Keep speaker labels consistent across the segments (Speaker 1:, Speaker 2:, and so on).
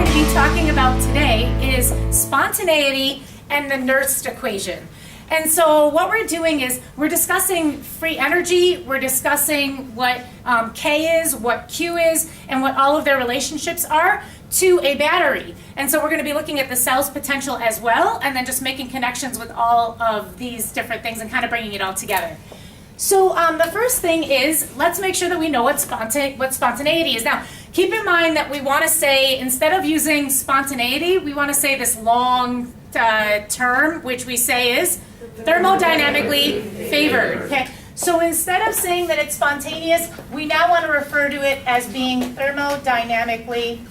Speaker 1: going to be talking about today is spontaneity and the Nernst equation. And so what we're doing is we're discussing free energy, we're discussing what K is, what Q is, and what all of their relationships are to a battery. And so we're going to be looking at the cell's potential as well, and then just making connections with all of these different things and kind of bringing it all together. So the first thing is, let's make sure that we know what spontaneity is. Now, keep in mind that we want to say, instead of using spontaneity, we want to say this long term, which we say is thermodynamically favored. Okay? So instead of saying that it's spontaneous, we now want to refer to it as being thermodynamically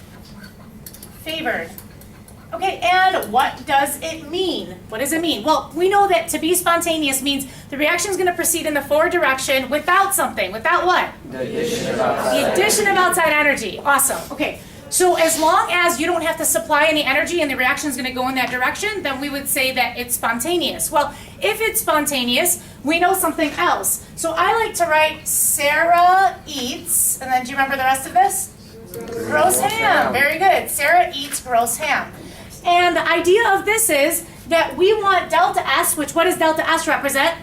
Speaker 1: favored. Okay, and what does it mean? What does it mean? Well, we know that to be spontaneous means the reaction is going to proceed in the forward direction without something. Without what?
Speaker 2: The addition of outside
Speaker 1: The addition of outside energy. Awesome. Okay, so as long as you don't have to supply any energy and the reaction is going to go in that direction, then we would say that it's spontaneous. Well, if it's spontaneous, we know something else. So I like to write Sarah eats, and then do you remember the rest of this? Gross ham. Very good. Sarah eats gross ham. And the idea of this is that we want delta S, which what does delta S represent?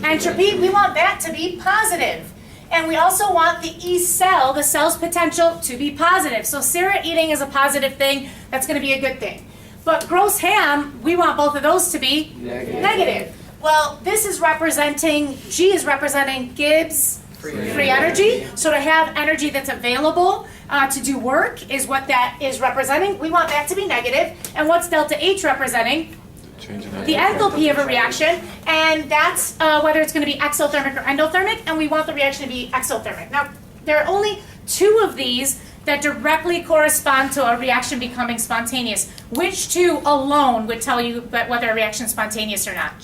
Speaker 1: Entropy. We want that to be positive. And we also want the E cell, the cell's potential, to be positive. So Sarah eating is a positive thing. That's going to be a good thing. But gross ham, we want both of those to be negative. Well, this is representing, G is representing Gibbs free energy. So to have energy that's available to do work is what that is representing. We want that to be negative. And what's delta H representing? The enthalpy of a reaction, and that's whether it's going to be exothermic or endothermic, and we want the reaction to be exothermic. Now, there are only two of these that directly correspond to a reaction becoming spontaneous. Which two alone would tell you whether a reaction is spontaneous or not?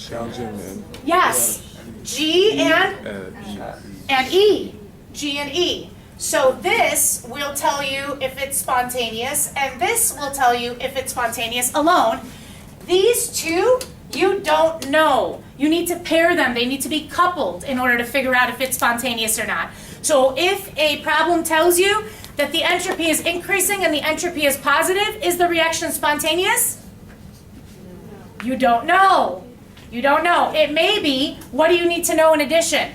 Speaker 1: Yes, G and E. G and E. So this will tell you if it's spontaneous, and this will tell you if it's spontaneous alone. These two, you don't know. You need to pair them. They need to be coupled in order to figure out if it's spontaneous or not. So if a problem tells you that the entropy is increasing and the entropy is positive, is the reaction spontaneous? You don't know. You don't know. It may be. What do you need to know in addition?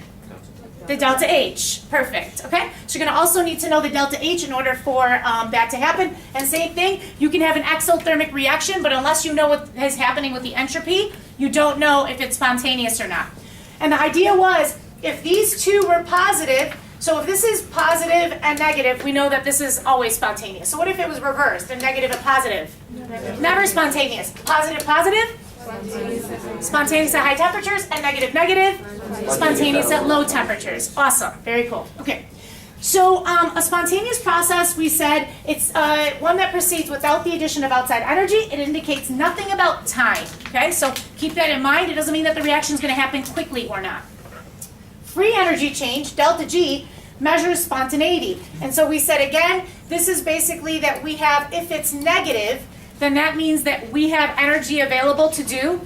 Speaker 1: The delta H. Perfect. Okay? So you're going to also need to know the delta H in order for that to happen. And same thing, you can have an exothermic reaction, but unless you know what is happening with the entropy, you don't know if it's spontaneous or not. And the idea was, if these two were positive, so if this is positive and negative, we know that this is always spontaneous. So what if it was reversed, and negative and positive? Never spontaneous. Positive, positive? Spontaneous at high temperatures, and negative, negative. Spontaneous at low temperatures. Awesome. Very cool. Okay. So a spontaneous process, we said, it's one that proceeds without the addition of outside energy. It indicates nothing about time. Okay? So keep that in mind. It doesn't mean that the reaction is going to happen quickly or not. Free energy change, delta G, measures spontaneity. And so we said again, this is basically that we have, if it's negative, then that means that we have energy available to do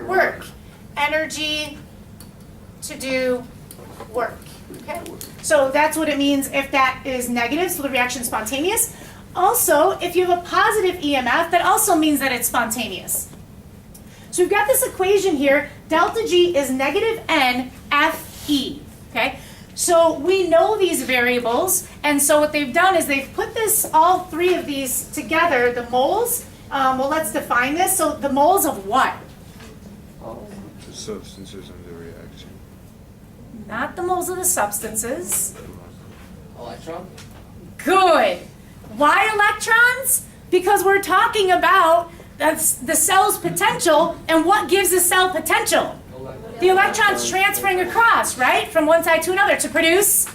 Speaker 1: work. Energy to do work. Okay? So that's what it means if that is negative, so the reaction is spontaneous. Also, if you have a positive EMF, that also means that it's spontaneous. So we've got this equation here, delta G is negative N Fe. Okay? So we know these variables, and so what they've done is they've put this, all three of these together, the moles. Well, let's define this. So the moles of what?
Speaker 3: The substances in the reaction.
Speaker 1: Not the moles of the substances.
Speaker 2: electron.
Speaker 1: Good. Why electrons? Because we're talking about the cell's potential, and what gives the cell potential? The electrons transferring across, right, from one side to another to produce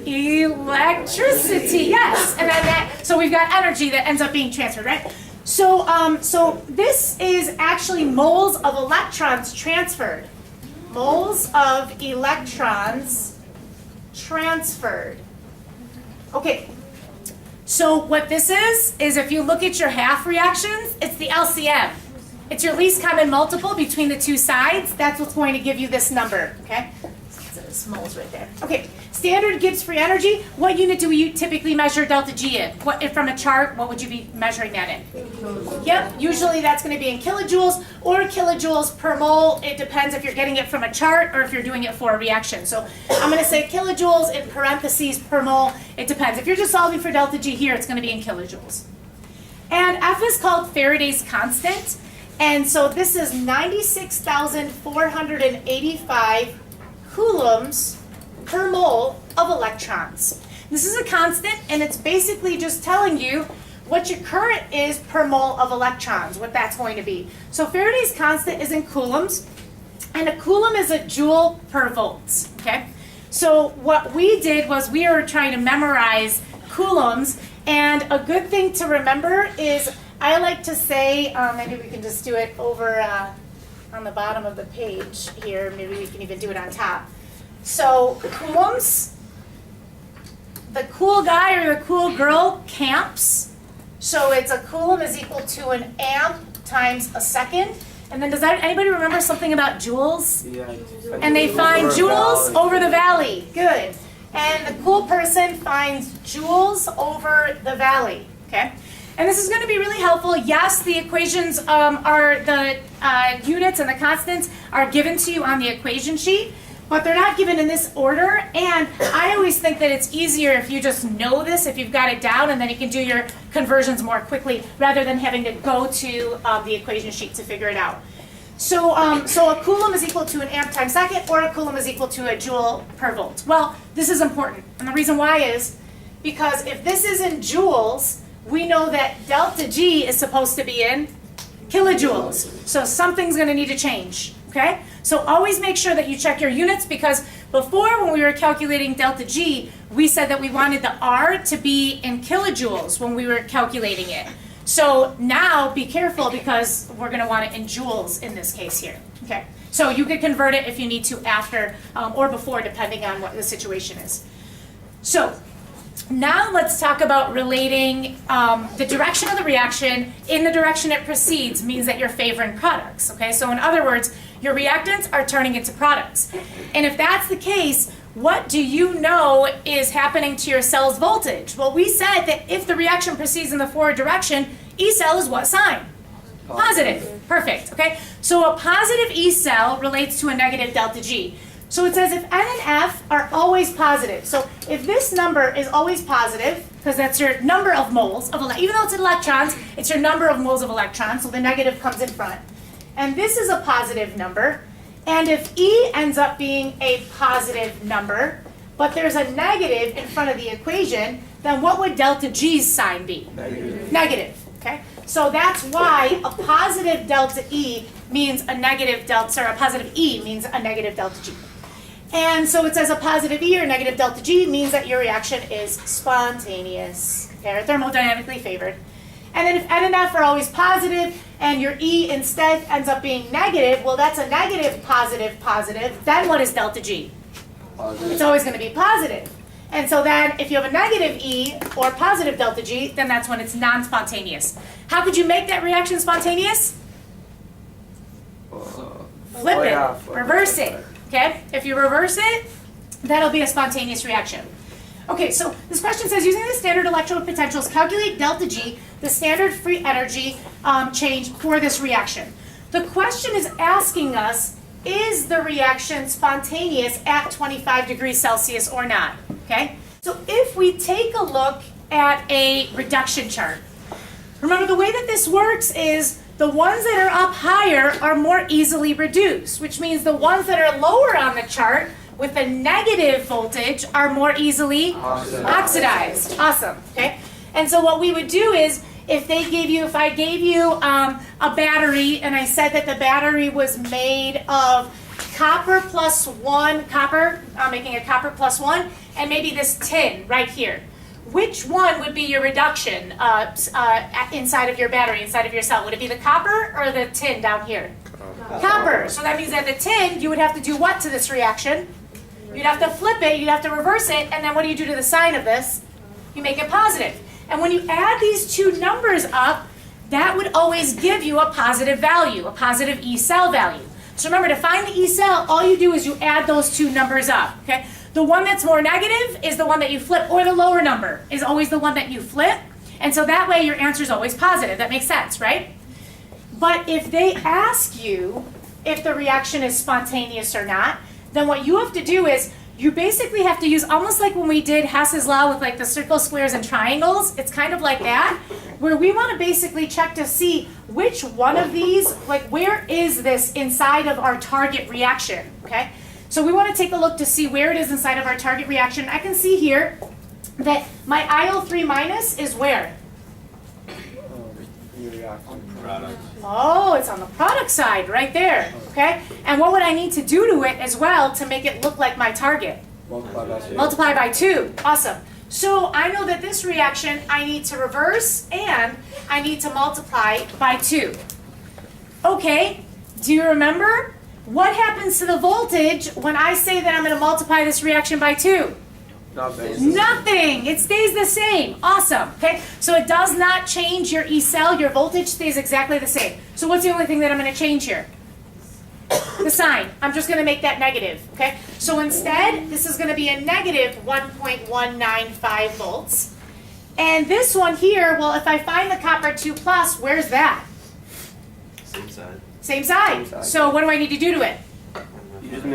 Speaker 1: electricity. Yes, and then that. So we've got energy that ends up being transferred, right? So, so this is actually moles of electrons transferred. Moles of electrons transferred. Okay. So what this is if you look at your half reactions, it's the LCM. It's your least common multiple between the two sides. That's what's going to give you this number, okay? So this moles right there. Okay, Standard Gibbs free energy, what unit do we typically measure delta G in? What, if from a chart, what would you be measuring that in? Yep, usually that's going to be in kilojoules or kilojoules per mole. It depends if you're getting it from a chart or if you're doing it for a reaction. So I'm going to say kilojoules in parentheses per mole. It depends. If you're just solving for delta G here, it's going to be in kilojoules. And F is called Faraday's constant. And so this is 96,485 coulombs per mole of electrons. This is a constant, and it's basically just telling you what your current is per mole of electrons, what that's going to be. So Faraday's constant is in coulombs, and a coulomb is a joule per volt, okay? So what we did was we were trying to memorize coulombs, and a good thing to remember is I like to say, maybe we can just do it over on the bottom of the page here, maybe we can even do it on top. So coulombs, the cool guy or the cool girl camps. So it's a coulomb is equal to an amp times a second. And then does anybody remember something about joules?
Speaker 2: Yeah.
Speaker 1: And they find joules over the valley. Good. And the cool person finds joules over the valley. Okay. And this is going to be really helpful. Yes, the equations are the units and the constants are given to you on the equation sheet, but they're not given in this order. And I always think that it's easier if you just know this, if you've got it down, and then you can do your conversions more quickly rather than having to go to the equation sheet to figure it out. So, so a coulomb is equal to an amp times second, or a coulomb is equal to a joule per volt. Well, this is important. And the reason why is because if this is in joules, we know that delta G is supposed to be in kilojoules. So something's going to need to change, okay? So always make sure that you check your units, because before when we were calculating delta G, we said that we wanted the R to be in kilojoules when we were calculating it. So now be careful, because we're going to want it in joules in this case here, okay? So you could convert it if you need to after or before, depending on what the situation is. So now let's talk about relating the direction of the reaction in the direction it precedes means that you're favoring products, okay? So in other words, your reactants are turning into products. And if that's the case, what do you know is happening to your cell's voltage? Well, we said that if the reaction proceeds in the forward direction, E cell is what sign? Positive. Perfect, okay? So a positive E cell relates to a negative delta G. So it says if N and F are always positive. So if this number is always positive, because that's your number of moles of even though it's electrons, it's your number of moles of electrons, so the negative comes in front. And this is a positive number. And if E ends up being a positive number, but there's a negative in front of the equation, then what would delta G's sign be?
Speaker 2: Negative.
Speaker 1: Negative, okay? So that's why a positive delta E means a negative delta, or a positive E means a negative delta G. And so it says a positive E or negative delta G means that your reaction is spontaneous, okay, or thermodynamically favored. And then if N and F are always positive and your E instead ends up being negative, well, that's a negative, positive, positive. Then what is delta G?
Speaker 2: Positive.
Speaker 1: It's always going to be positive. And so then if you have a negative E or positive delta G, then that's when it's non-spontaneous. How could you make that reaction spontaneous? Flip it, reverse it. Okay, if you reverse it, that'll be a spontaneous reaction. Okay, so this question says, using the standard electrode potentials, calculate delta G, the standard free energy change for this reaction. The question is asking us, is the reaction spontaneous at 25 degrees Celsius or not? Okay, so if we take a look at a reduction chart, remember the way that this works is the ones that are up higher are more easily reduced, which means the ones that are lower on the chart with a negative voltage are more easily oxidized. Awesome, okay? And so what we would do is, if I gave you a battery and I said that the battery was made of copper plus one, I'm making a copper plus one, and maybe this tin right here. Which one would be your reduction inside of your battery, inside of your cell? Would it be the copper or the tin down here? Copper. So that means that the tin, you would have to do what to this reaction? You'd have to flip it, you'd have to reverse it, and then what do you do to the sign of this? You make it positive. And when you add these two numbers up, that would always give you a positive value, a positive E cell value. So remember, to find the E cell, all you do is you add those two numbers up, okay? The one that's more negative is the one that you flip, or the lower number is always the one that you flip. And so that way your answer is always positive. That makes sense, right? But if they ask you if the reaction is spontaneous or not, then what you have to do is you basically have to use, almost like when we did Hess's law with like the circles, squares, and triangles, it's kind of like that, where we want to basically check to see which one of these, like where is this inside of our target reaction, okay? So we want to take a look to see where it is inside of our target reaction. I can see here that my IO3 minus is where? Oh, it's on the product side, right there, okay? And what would I need to do to it as well to make it look like my target? Multiply by 2. Awesome. So I know that this reaction I need to reverse and I need to multiply by 2. Okay, do you remember? What happens to the voltage when I say that I'm going to multiply this reaction by 2?
Speaker 3: Nothing.
Speaker 1: Nothing. It stays the same. Awesome. Okay, so it does not change your E-cell. Your voltage stays exactly the same. So what's the only thing that I'm going to change here? The sign. I'm just going to make that negative. Okay, so instead, this is going to be a negative 1.195 volts. And this one here, well, if I find the copper 2 plus, where's that?
Speaker 2: Same side.
Speaker 1: Same side. So what do I need to do to it?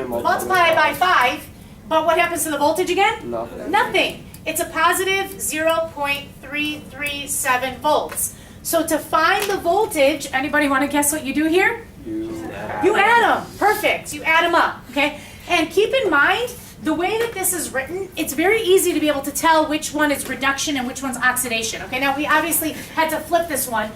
Speaker 1: Multiply it by 5. But what happens to the voltage again?
Speaker 4: Nothing.
Speaker 1: Nothing. It's a positive 0.337 volts. So to find the voltage, anybody want to guess what you do here? You add them. Perfect. You add them up. Okay. And keep in mind, the way that this is written, it's very easy to be able to tell which one is reduction and which one's oxidation. Okay. Now we obviously had to flip this one.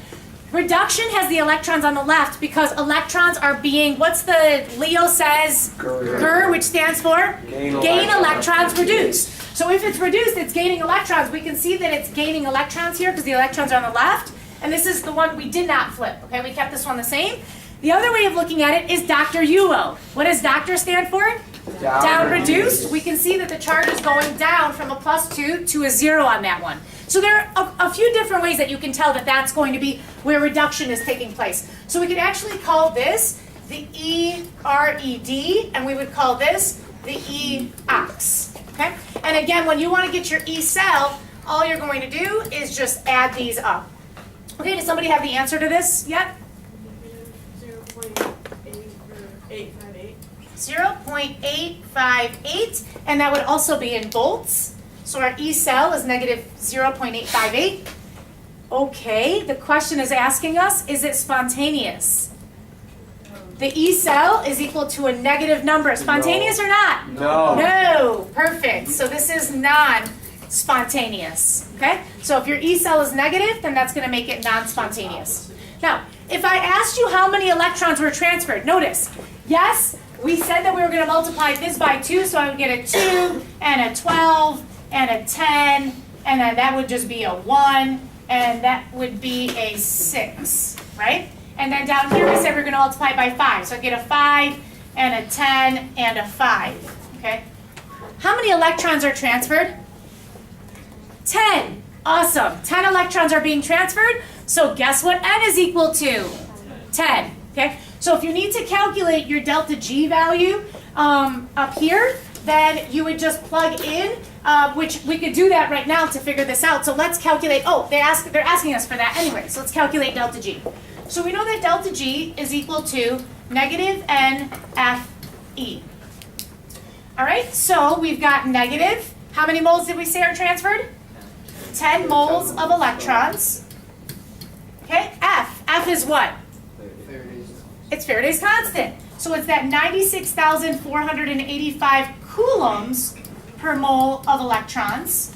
Speaker 1: Reduction has the electrons on the left because electrons are being, what's the Leo says? GR, which stands for? Gain electrons reduced. So if it's reduced, it's gaining electrons. We can see that it's gaining electrons here because the electrons are on the left. And this is the one we did not flip. Okay, we kept this one the same. The other way of looking at it is Dr. UO. What does doctor stand for? Down reduced. We can see that the charge is going down from a +2 to a 0 on that one. So there are a few different ways that you can tell that that's going to be where reduction is taking place. So we could actually call this the ERED, and we would call this the E-ox. Okay? And again, when you want to get your E-cell, all you're going to do is just add these up. Okay, does somebody have the answer to this yet?
Speaker 5: 0.858.
Speaker 1: 0.858, and that would also be in volts. So our E-cell is negative 0.858. Okay, the question is asking us, is it spontaneous? The E-cell is equal to a negative number. Spontaneous or not?
Speaker 4: No.
Speaker 1: No. Perfect. So this is non-spontaneous. Okay? So if your E-cell is negative, then that's going to make it non-spontaneous. Now, if I asked you how many electrons were transferred, notice, yes, we said that we were going to multiply this by 2, so I would get a 2 and a 12 and a 10, and then that would just be a 1, and that would be a 6, right? And then down here we said we're going to multiply by 5, so I get a 5 and a 10 and a 5, okay? How many electrons are transferred? 10. Awesome. 10 electrons are being transferred, so guess what N is equal to? 10, okay? So if you need to calculate your delta G value up here, then you would just plug in, which we could do that right now to figure this out. So let's calculate, they're asking us for that anyway, so let's calculate delta G. So we know that delta G is equal to negative NFE. All right, so we've got negative, how many moles did we say are transferred? 10 moles of electrons. Okay, F is what? It's Faraday's constant. So it's that 96,485 coulombs per mole of electrons.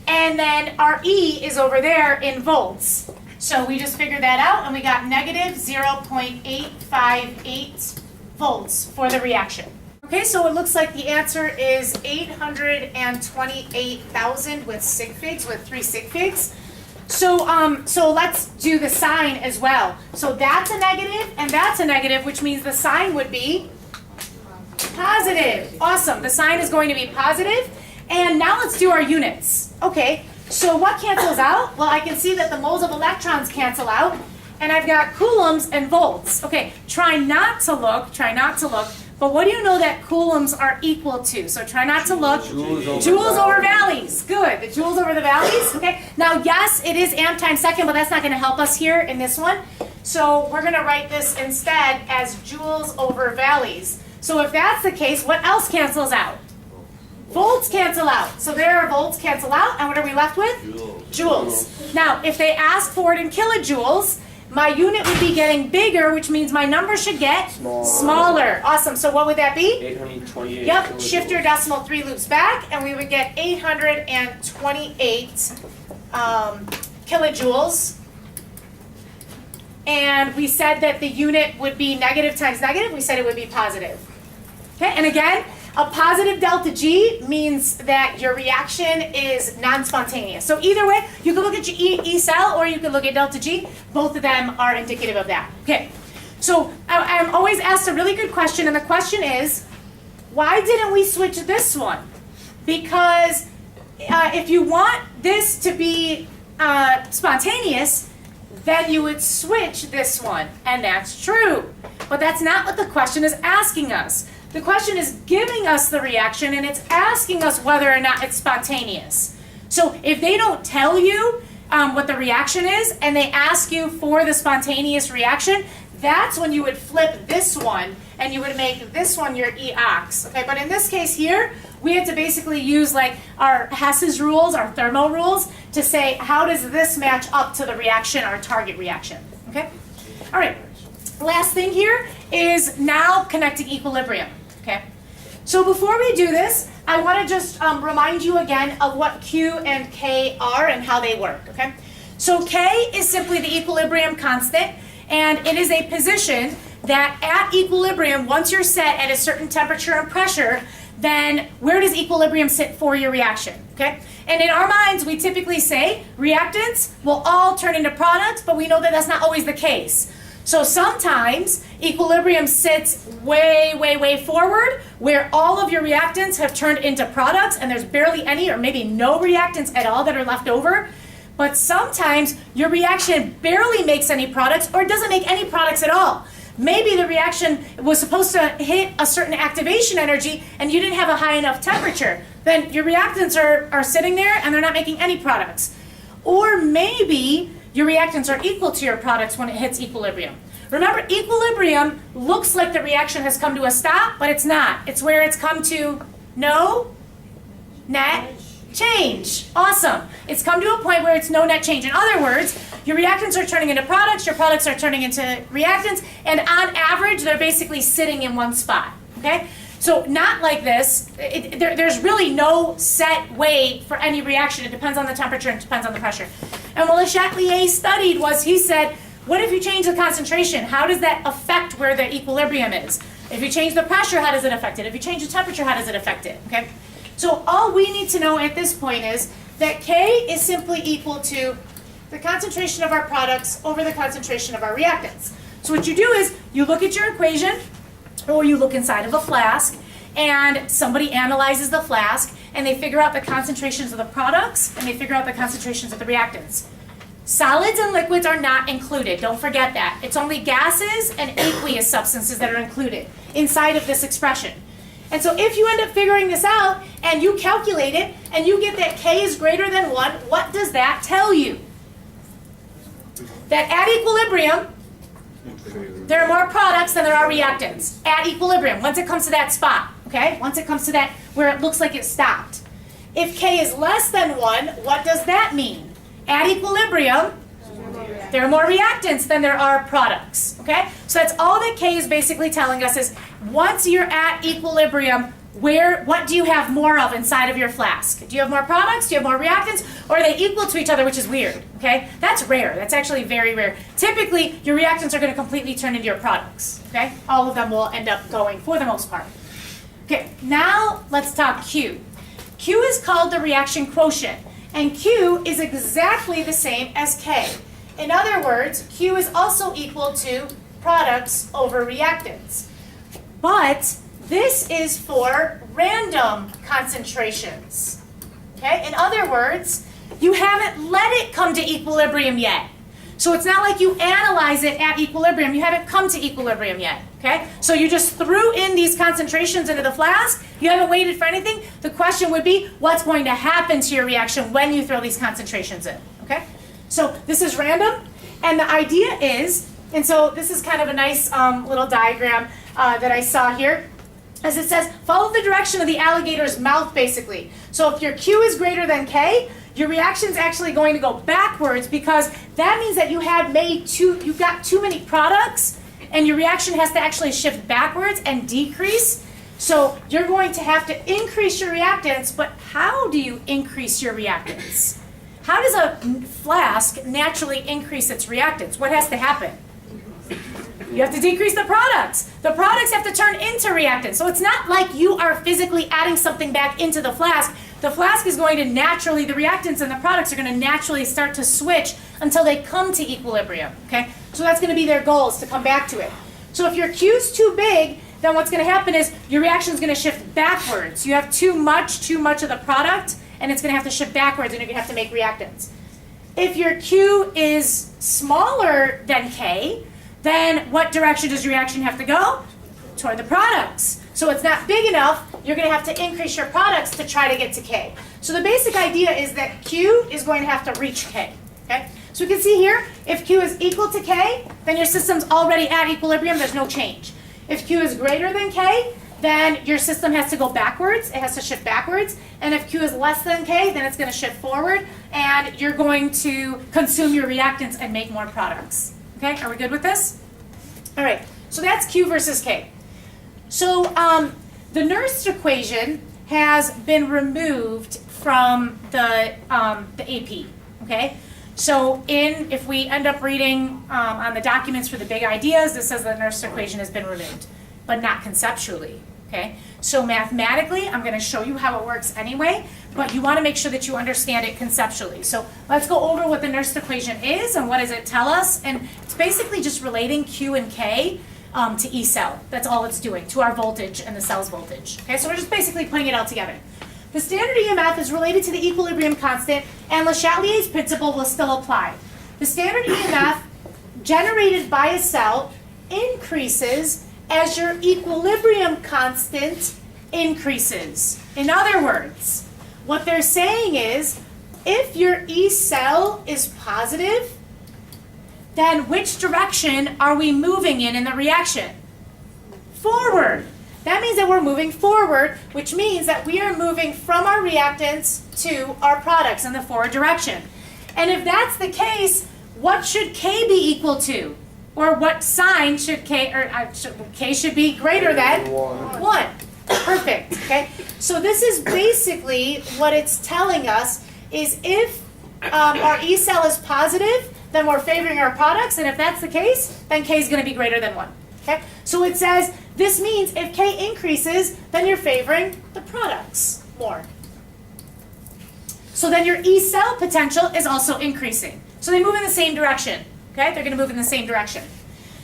Speaker 1: And then our E is over there in volts. So we just figured that out, and we got negative 0.858 volts for the reaction. Okay, so it looks like the answer is 828,000 with sig figs, with 3 sig figs. So let's do the sign as well. So that's a negative and that's a negative, which means the sign would be positive. Awesome. The sign is going to be positive. And now let's do our units. Okay, so what cancels out? Well, I can see that the moles of electrons cancel out, and I've got coulombs and volts. Okay, try not to look, But what do you know that coulombs are equal to? So try not to look. Joules over valleys. Good. The joules over the valleys. Okay. Now, yes, it is amp times second, but that's not going to help us here in this one. So we're going to write this instead as joules over valleys. So if that's the case, what else cancels out? Volts cancel out. So there are volts cancel out, and what are we left with? Joules. Now, if they ask for it in kilojoules, my unit would be getting bigger, which means my number should get smaller. Awesome. So what would that be?
Speaker 2: 828.
Speaker 1: Yep. Shift your decimal 3 loops back, and we would get 828 kilojoules. And we said that the unit would be negative times negative. We said it would be positive. Okay. And again, a positive delta G means that your reaction is non-spontaneous. So either way, you can look at G Ecell or you can look at delta G. Both of them are indicative of that. Okay, so I'm always asked a really good question, and the question is, why didn't we switch this one? Because if you want this to be spontaneous, then you would switch this one, and that's true. But that's not what the question is asking us. The question is giving us the reaction, and it's asking us whether or not it's spontaneous. So if they don't tell you what the reaction is, and they ask you for the spontaneous reaction, that's when you would flip this one, and you would make this one your EOX. Okay, but in this case here, we had to basically use like our Hess's rules, our thermo rules, to say how does this match up to the reaction, our target reaction. Okay, all right. Last thing here is now connecting equilibrium. Okay, so before we do this, I want to just remind you again of what Q and K are and how they work. Okay, so K is simply the equilibrium constant, and it is a position that at equilibrium, once you're set at a certain temperature and pressure, then where does equilibrium sit for your reaction? Okay, and in our minds, we typically say reactants will all turn into products, but we know that that's not always the case. So sometimes equilibrium sits way, way, way forward where all of your reactants have turned into products and there's barely any or maybe no reactants at all that are left over. But sometimes your reaction barely makes any products or doesn't make any products at all. Maybe the reaction was supposed to hit a certain activation energy and you didn't have a high enough temperature. Then your reactants are sitting there and they're not making any products. Or maybe your reactants are equal to your products when it hits equilibrium. Remember, equilibrium looks like the reaction has come to a stop, but it's not. It's where it's come to no net change. Awesome. It's come to a point where it's no net change. In other words, your reactants are turning into products, your products are turning into reactants, and on average, they're basically sitting in one spot. Okay? So not like this. There's really no set way for any reaction. It depends on the temperature and it depends on the pressure. And what Le Chatelier studied was he said, what if you change the concentration? How does that affect where the equilibrium is? If you change the pressure, how does it affect it? If you change the temperature, how does it affect it? Okay? So all we need to know at this point is that K is simply equal to the concentration of our products over the concentration of our reactants. So what you do is you look at your equation, or you look inside of a flask, and somebody analyzes the flask, and they figure out the concentrations of the products, and they figure out the concentrations of the reactants. Solids and liquids are not included. Don't forget that. It's only gases and aqueous substances that are included inside of this expression. And so if you end up figuring this out, and you calculate it, and you get that K is greater than 1, what does that tell you? That at equilibrium, there are more products than there are reactants at equilibrium, once it comes to that spot, okay? Once it comes to that where it looks like it stopped. If K is less than 1, what does that mean? At equilibrium, there are more reactants than there are products, okay? So that's all that K is basically telling us is once you're at equilibrium, what do you have more of inside of your flask? Do you have more products? Do you have more reactants? Or are they equal to each other, which is weird, okay? That's rare. That's actually very rare. Typically, your reactants are going to completely turn into your products, okay? All of them will end up going for the most part. Okay, now let's talk Q. Q is called the reaction quotient, and Q is exactly the same as K. In other words, Q is also equal to products over reactants. But this is for random concentrations. Okay? In other words, you haven't let it come to equilibrium yet. So it's not like you analyze it at equilibrium. You haven't come to equilibrium yet. Okay, so you just threw in these concentrations into the flask. You haven't waited for anything. The question would be, what's going to happen to your reaction when you throw these concentrations in? Okay, so this is random, and the idea is, and so this is kind of a nice little diagram that I saw here, as it says, follow the direction of the alligator's mouth, basically. So if your Q is greater than K, your reaction is actually going to go backwards, because that means that you got too many products, and your reaction has to actually shift backwards and decrease. So you're going to have to increase your reactants, but how do you increase your reactants? How does a flask naturally increase its reactants? What has to happen? You have to decrease the products. The products have to turn into reactants. So it's not like you are physically adding something back into the flask. The flask is going to naturally, the reactants and the products are going to naturally start to switch until they come to equilibrium, okay? So that's going to be their goal, is to come back to it. So if your Q's too big, then what's going to happen is your reaction is going to shift backwards. You have too much of the product, and it's going to have to shift backwards, and you're going to have to make reactants. If your Q is smaller than K, then what direction does your reaction have to go? Toward the products. So it's not big enough, you're going to have to increase your products to try to get to K. So the basic idea is that Q is going to have to reach K. Okay? So we can see here, if Q is equal to K, then your system's already at equilibrium, there's no change. If Q is greater than K, then your system has to go backwards, it has to shift backwards. And if Q is less than K, then it's going to shift forward, and you're going to consume your reactants and make more products. Okay, are we good with this? All right, so that's Q versus K. So the Nernst equation has been removed from the AP, okay? So if we end up reading on the documents for the big ideas, this says the Nernst equation has been removed, but not conceptually, okay? So mathematically, I'm gonna show you how it works anyway, but you wanna make sure that you understand it conceptually. So let's go over what the Nernst equation is and what does it tell us, and it's basically just relating Q and K to Ecell. That's all it's doing, to our voltage and the cell's voltage. Okay, so we're just basically putting it all together. The standard EMF is related to the equilibrium constant, and Le Chatelier's principle will still apply. The standard EMF generated by a cell increases as your equilibrium constant increases. In other words, what they're saying is, if your E cell is positive, then which direction are we moving in the reaction? Forward. That means that we're moving forward, which means that we are moving from our reactants to our products in the forward direction. And if that's the case, what should K be equal to? Or what sign should K, K should be greater than 1. Perfect, okay? So this is basically what it's telling us, is if our E cell is positive, then we're favoring our products, and if that's the case, then K is going to be greater than 1. Okay? So it says, this means if K increases, then you're favoring the products more. So then your E cell potential is also increasing. So they move in the same direction. Okay? They're going to move in the same direction.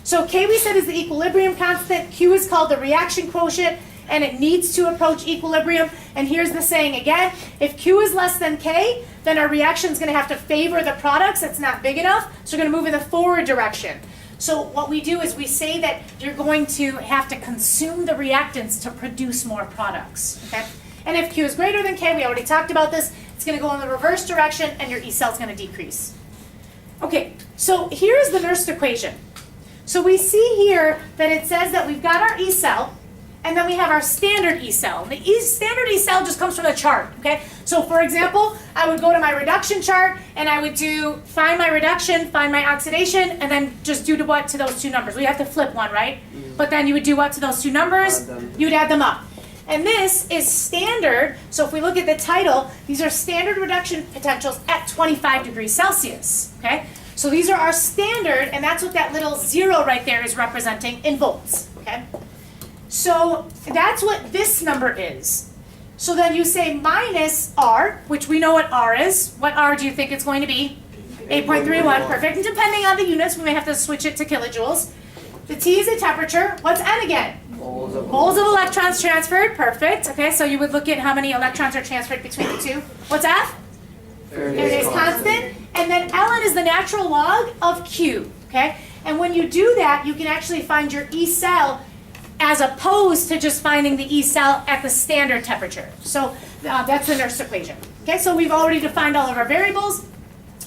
Speaker 1: So K we said is the equilibrium constant, Q is called the reaction quotient, and it needs to approach equilibrium. And here's the saying again, if Q is less than K, then our reaction is going to have to favor the products. It's not big enough, so we're going to move in the forward direction. So what we do is we say that you're going to have to consume the reactants to produce more products. Okay? And if Q is greater than K, we already talked about this, it's going to go in the reverse direction, and your E cell is going to decrease. Okay, so here's the Nernst equation. So we see here that it says that we've got our E cell, and then we have our standard E cell. The standard E cell just comes from the chart, okay? So for example, I would go to my reduction chart, and I would find my reduction, find my oxidation, and then just do what to those two numbers. We have to flip one, right? But then you would do what to those two numbers? You would add them up. And this is standard, so if we look at the title, these are standard reduction potentials at 25 degrees Celsius, okay? So these are our standard, and that's what that little 0 right there is representing in volts, okay? So that's what this number is. So then you say minus R, which we know what R is. What R do you think it's going to be? 8.31, perfect. And depending on the units, we may have to switch it to kilojoules. The T is the temperature. What's N again? Moles of electrons transferred, perfect. Okay, so you would look at how many electrons are transferred between the two. What's F? Faraday's constant. And then ln is the natural log of Q, okay? And when you do that, you can actually find your E cell as opposed to just finding the E cell at the standard temperature. So that's the Nernst equation. Okay, so we've already defined all of our variables,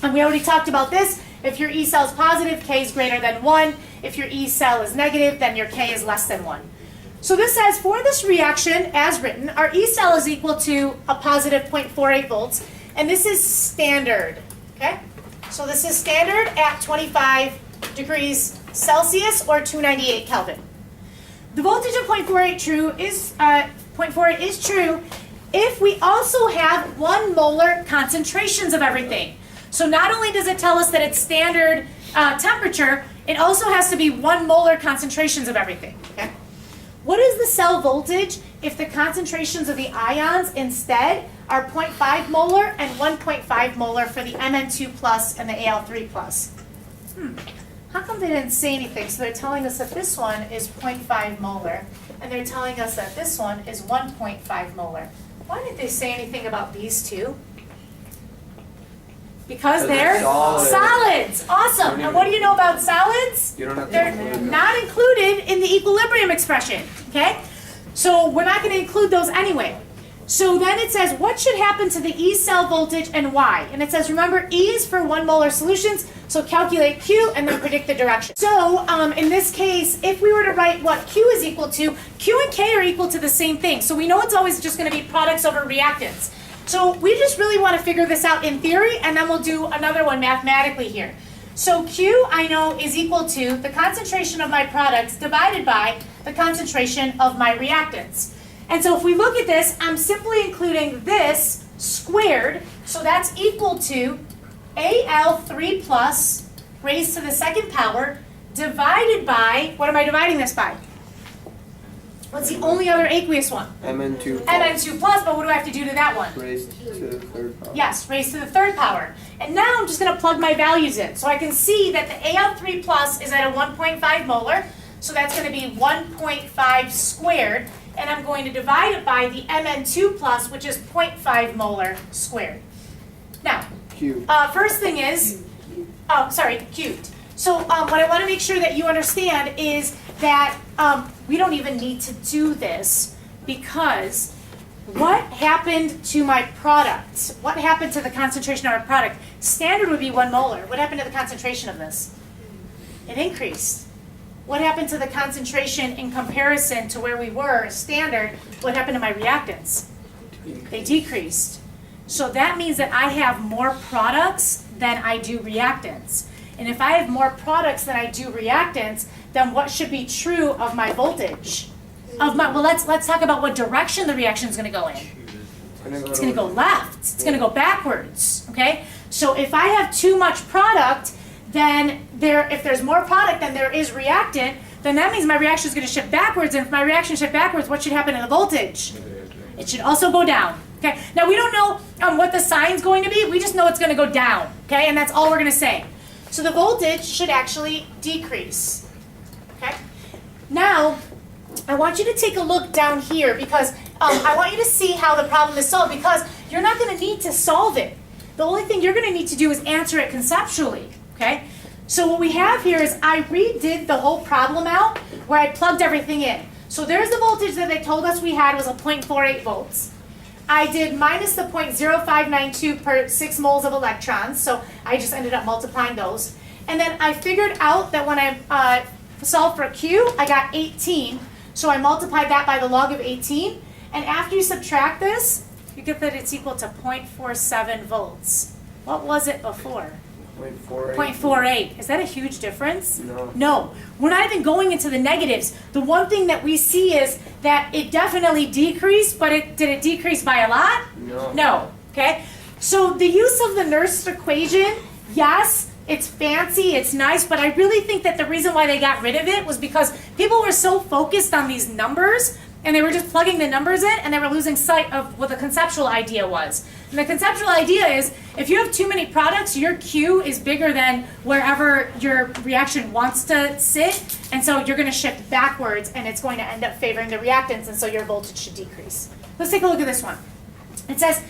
Speaker 1: and we already talked about this. If your E cell is positive, K is greater than 1. If your E cell is negative, then your K is less than 1. So this says, for this reaction, as written, our E cell is equal to a positive 0.48 volts, and this is standard, okay? So this is standard at 25 degrees Celsius or 298 Kelvin. The voltage of 0.48 is true if we also have 1 molar concentrations of everything. So not only does it tell us that it's standard temperature, it also has to be 1 molar concentrations of everything. Okay? What is the cell voltage if the concentrations of the ions instead are 0.5 molar and 1.5 molar for the Mn2 plus and the Al3 plus? How come they didn't say anything? So they're telling us that this one is 0.5 molar, and they're telling us that this one is 1.5 molar. Why didn't they say anything about these two? Because they're solids. Awesome. And what do you know about solids?
Speaker 3: You don't have to
Speaker 1: They're
Speaker 3: include them.
Speaker 1: not included in the equilibrium expression. Okay? So we're not going to include those anyway. So then it says, what should happen to the E cell voltage and why? And it says, remember, E is for 1 molar solutions, so calculate Q and then predict the direction. So in this case, if we were to write what Q is equal to, Q and K are equal to the same thing. So we know it's always just going to be products over reactants. So we just really want to figure this out in theory, and then we'll do another one mathematically here. So Q, I know, is equal to the concentration of my products divided by the concentration of my reactants. And so if we look at this, I'm simply including this squared, so that's equal to Al3 plus raised to the second power divided by, what am I dividing this by? What's the only other aqueous one?
Speaker 4: Mn2
Speaker 1: Mn2 plus, but what do I have to do to that one?
Speaker 4: raised to the third power.
Speaker 1: Yes, raised to the third power. And now I'm just going to plug my values in. So I can see that the Al3 plus is at a 1.5 molar, so that's going to be 1.5 squared. And I'm going to divide it by the Mn2 plus, which is 0.5 molar squared. Now,
Speaker 4: Q.
Speaker 1: first thing is, cubed. So what I want to make sure that you understand is that we don't even need to do this because what happened to my product? What happened to the concentration of our product? Standard would be 1 molar. What happened to the concentration of this? It increased. What happened to the concentration in comparison to where we were, standard? What happened to my reactants? They decreased. So that means that I have more products than I do reactants. And if I have more products than I do reactants, then what should be true of my voltage? Well, let's talk about what direction the reaction is going to go in. It's going to go left. It's going to go backwards. Okay? So if I have too much product, then if there's more product than there is reactant, then that means my reaction is going to shift backwards. And if my reaction shifts backwards, what should happen to the voltage? It should also go down. Okay. Now we don't know what the sign's going to be. We just know it's going to go down. Okay, and that's all we're going to say. So the voltage should actually decrease. Okay. Now I want you to take a look down here because I want you to see how the problem is solved because you're not going to need to solve it. The only thing you're going to need to do is answer it conceptually. Okay? So what we have here is I redid the whole problem out where I plugged everything in. So there's the voltage that they told us we had was a 0.48 volts. I did minus the 0.0592 per 6 moles of electrons, so I just ended up multiplying those. And then I figured out that when I solved for Q, I got 18. So I multiplied that by the log of 18. And after you subtract this, you get that it's equal to 0.47 volts. What was it before? 0.48. Is that a huge difference?
Speaker 4: No.
Speaker 1: No. We're not even going into the negatives. The one thing that we see is that it definitely decreased, but did it decrease by a lot?
Speaker 4: No.
Speaker 1: No. Okay? So the use of the Nernst equation, yes, it's fancy, it's nice, but I really think that the reason why they got rid of it was because people were so focused on these numbers and they were just plugging the numbers in and they were losing sight of what the conceptual idea was. And the conceptual idea is if you have too many products, your Q is bigger than wherever your reaction wants to sit, and so you're going to shift backwards and it's going to end up favoring the reactants, and so your voltage should decrease. Let's take a look at this one. It says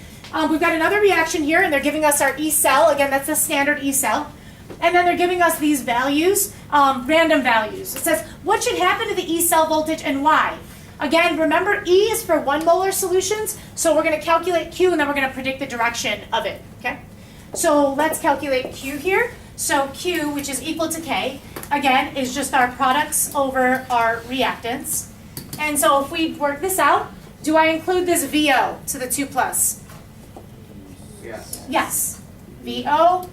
Speaker 1: we've got another reaction here and they're giving us our E cell. Again, that's the standard E cell. And then they're giving us these values, random values. It says, what should happen to the E cell voltage and why? Again, remember E is for 1 molar solutions, so we're going to calculate Q and then we're going to predict the direction of it, okay? So let's calculate Q here. So Q, which is equal to K, again, is just our products over our reactants. And so if we work this out, do I include this VO to the 2 plus?
Speaker 2: Yes.
Speaker 1: Yes. VO,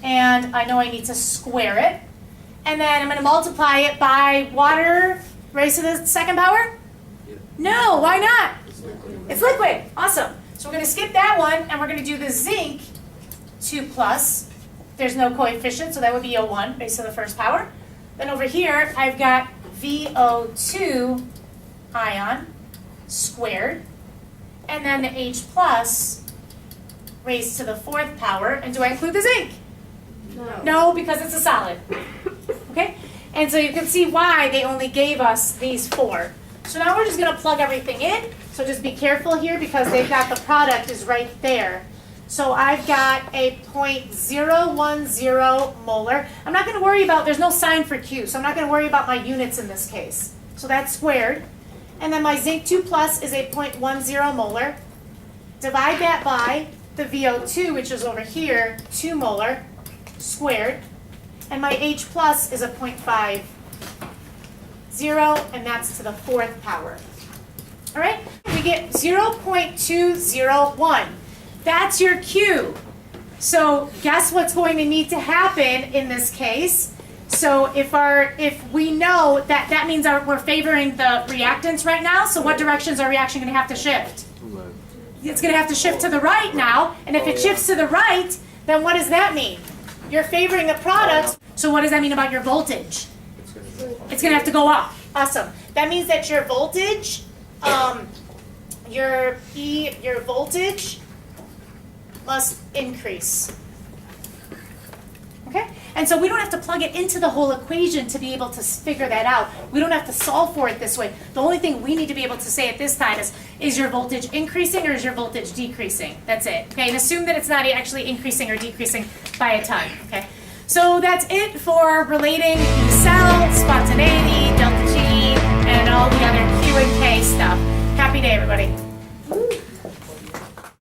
Speaker 1: and I know I need to square it. And then I'm going to multiply it by water raised to the second power?
Speaker 2: Yep.
Speaker 1: No, why not?
Speaker 2: It's liquid.
Speaker 1: It's liquid. Awesome. So we're going to skip that one, and we're going to do the zinc 2 plus. There's no coefficient, so that would be a 1 raised to the first power. Then over here, I've got VO2 ion squared, and then the H plus raised to the 4th power. And do I include the zinc? No, because it's a solid. Okay? And so you can see why they only gave us these 4. So now we're just going to plug everything in. So just be careful here because they've got the product is right there. So I've got a 0.010 molar. I'm not going to worry about, there's no sign for Q, so I'm not going to worry about my units in this case. So that's squared. And then my zinc 2 plus is a 0.10 molar. Divide that by the VO2, which is over here, 2 molar, squared. And my H plus is a 0.50, and that's to the 4th power. All right? We get 0.201. That's your Q. So guess what's going to need to happen in this case? So if we know that that means we're favoring the reactants right now, so what direction is our reaction going to have to shift?
Speaker 3: Left.
Speaker 1: It's going to have to shift to the right now, and if it shifts to the right, then what does that mean? You're favoring the product, so what does that mean about your voltage? It's going to have to go up. Awesome. That means that your voltage, your voltage must increase. Okay? And so we don't have to plug it into the whole equation to be able to figure that out. We don't have to solve for it this way. The only thing we need to be able to say at this time is your voltage increasing or is your voltage decreasing? That's it. Okay? And assume that it's not actually increasing or decreasing by a ton. Okay? So that's it for relating cell, spontaneity, delta G, and all the other Q and K stuff. Happy day, everybody.